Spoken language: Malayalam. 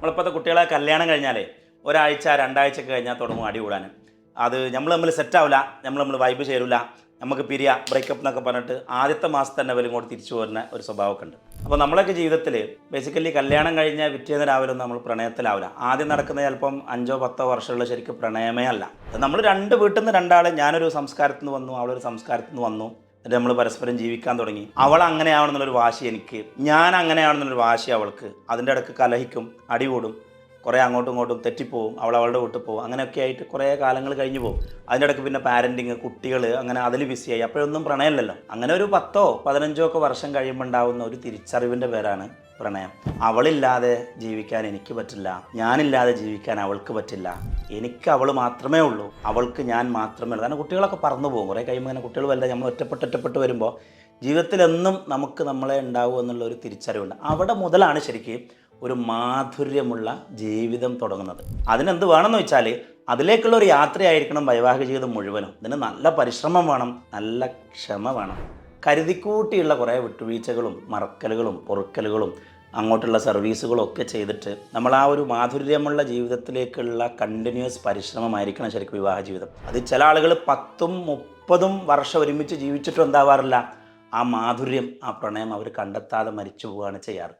നമ്മളിപ്പോഴത്തെ കുട്ടികളെ കല്യാണം കഴിഞ്ഞാലേ ഒരാഴ്ച രണ്ടാഴ്ചയൊക്കെ കഴിഞ്ഞാൽ തുടങ്ങും അടി കൂടാൻ. അത് നമ്മൾ തമ്മിൽ സെറ്റാവില്ല, നമ്മൾ വൈബ് ചേരില്ല, നമുക്ക് പിരിയ ബ്രേക്കപ്പ് എന്നൊക്കെ പറഞ്ഞിട്ട് ആദ്യത്തെ മാസത്തെ തന്നെ വരും കൂടെ തിരിച്ചു പോരുന്ന ഒരു സ്വഭാവമൊക്കെ ഉണ്ട്. അപ്പോൾ നമ്മളൊക്കെ ജീവിതത്തിൽ ബേസിക്കലി കല്യാണം കഴിഞ്ഞ പിറ്റേന്ന് രാവിലെ ഒന്നും നമ്മൾ പ്രണയത്തിലാവില്ല. ആദ്യം നടക്കുന്ന ചിലപ്പം 5-10 വർഷമുള്ള ശരിക്കും പ്രണയമേ അല്ല. നമ്മൾ രണ്ട് വീട്ടിൽ നിന്ന് രണ്ടാൾ, ഞാനൊരു സംസ്കാരത്തിൽ നിന്ന് വന്നു, അവളൊരു സംസ്കാരത്തിൽ നിന്ന് വന്നു, എന്നിട്ട് നമ്മൾ പരസ്പരം ജീവിക്കാൻ തുടങ്ങി. അവൾ അങ്ങനെയാവണമെന്നുള്ളൊരു വാശി എനിക്ക്, ഞാൻ അങ്ങനെയാവണമെന്നുള്ളൊരു വാശി അവൾക്ക്. അതിൻ്റെ ഇടയ്ക്ക് കലഹിക്കും, അടി കൂടും, കുറേ അങ്ങോട്ടും ഇങ്ങോട്ടും തെറ്റിപ്പോവും, അവളുടെ വീട്ടിൽ പോകും, അങ്ങനെയൊക്കെ ആയിട്ട് കുറേ കാലങ്ങൾ കഴിഞ്ഞു പോകും. അതിൻ്റെ ഇടയ്ക്ക് പിന്നെ പാരൻറ്റിങ്, കുട്ടികൾ, അങ്ങനെ അതിൽ ബിസിയായി. അപ്പോഴൊന്നും പ്രണയമല്ലല്ലോ. അങ്ങനെ ഒരു 10-15 ഒക്കെ വർഷം കഴിയുമ്പോൾ ഉണ്ടാകുന്ന ഒരു തിരിച്ചറിവിൻ്റെ പേരാണ് പ്രണയം. അവളില്ലാതെ ജീവിക്കാൻ എനിക്ക് പറ്റില്ല, ഞാനില്ലാതെ ജീവിക്കാൻ അവൾക്ക് പറ്റില്ല, എനിക്ക് അവൾ മാത്രമേ ഉള്ളൂ, അവൾക്ക് ഞാൻ മാത്രമേ ഉള്ളൂ. കാരണം കുട്ടികളൊക്കെ പറന്നു പോകും. കുറേ കഴിയുമ്പോൾ അങ്ങനെ കുട്ടികൾ വല്ല നമ്മൾ ഒറ്റപ്പെട്ട് വരുമ്പോൾ ജീവിതത്തിലെന്നും നമുക്ക് നമ്മളെ ഉണ്ടാവും എന്നുള്ളൊരു തിരിച്ചറിവുണ്ട്. അവിടെ മുതലാണ് ശരിക്കും ഒരു മാധുര്യമുള്ള ജീവിതം തുടങ്ങുന്നത്. അതിനെന്ത് വേണമെന്ന് വെച്ചാൽ അതിലേക്കുള്ള ഒരു യാത്രയായിരിക്കണം വൈവാഹിക ജീവിതം മുഴുവനും. ഇതിന് നല്ല പരിശ്രമം വേണം, നല്ല ക്ഷമ വേണം, കരുതിക്കൂട്ടിയുള്ള കുറേ വിട്ടുവീഴ്ചകളും മറക്കലുകളും പൊറുക്കലുകളും അങ്ങോട്ടുള്ള സർവീസുകളും ഒക്കെ ചെയ്തിട്ട് നമ്മൾ ആ ഒരു മാധുര്യമുള്ള ജീവിതത്തിലേക്കുള്ള കണ്ടിന്യൂസ് പരിശ്രമമായിരിക്കണം ശരിക്കും വിവാഹ ജീവിതം. അത് ചില ആളുകൾ 10-30 വർഷം ഒരുമിച്ച് ജീവിച്ചിട്ടും എന്താവാറില്ല, ആ മാധുര്യം, ആ പ്രണയം അവർ കണ്ടെത്താതെ മരിച്ചു പോവുകയാണ് ചെയ്യാറ്.